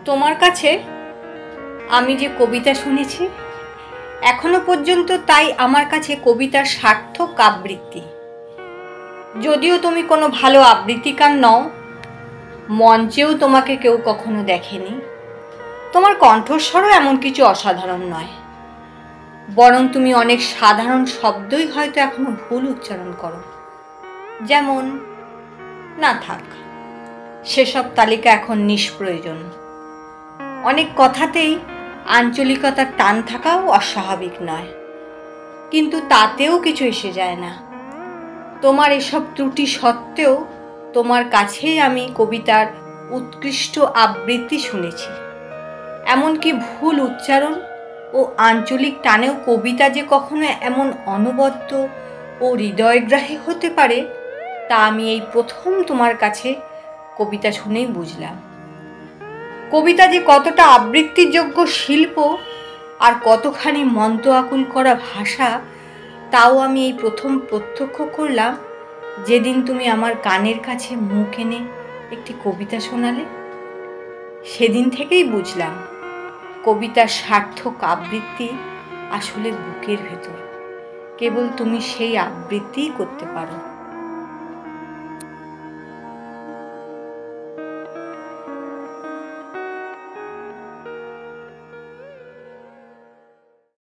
তোমার কাছে আমি যে কবিতা শুনেছি এখনো পর্যন্ত, তাই আমার কাছে কবিতার সার্থক আবৃত্তি। যদিও তুমি কোনো ভালো আবৃত্তিকার নও, মঞ্চেও তোমাকে কেউ কখনো দেখেনি, তোমার কণ্ঠস্বরও এমন কিছু অসাধারণ নয়, বরং তুমি অনেক সাধারণ শব্দই হয়তো এখনো ভুল উচ্চারণ করো। যেমন, না থাক, সেসব তালিকা এখন নিষ্প্রয়োজন। অনেক কথাতেই আঞ্চলিকতার টান থাকাও অস্বাভাবিক নয়, কিন্তু তাতেও কিছু এসে যায় না। তোমার এসব ত্রুটি সত্ত্বেও তোমার কাছেই আমি কবিতার উৎকৃষ্ট আবৃত্তি শুনেছি। এমনকি ভুল উচ্চারণ ও আঞ্চলিক টানেও কবিতা যে কখনো এমন অনবদ্য ও হৃদয়গ্রাহী হতে পারে, তা আমি এই প্রথম তোমার কাছে কবিতা শুনেই বুঝলাম। কবিতা যে কতটা আবৃত্তিযোগ্য শিল্প আর কতখানি মন্ত্র আকুল করা ভাষা, তাও আমি এই প্রথম প্রত্যক্ষ করলাম যেদিন তুমি আমার কানের কাছে মুখ এনে একটি কবিতা শোনালে। সেদিন থেকেই বুঝলাম কবিতার সার্থক আবৃত্তি আসলে বুকের ভেতর, কেবল তুমি সেই আবৃত্তিই করতে পারো।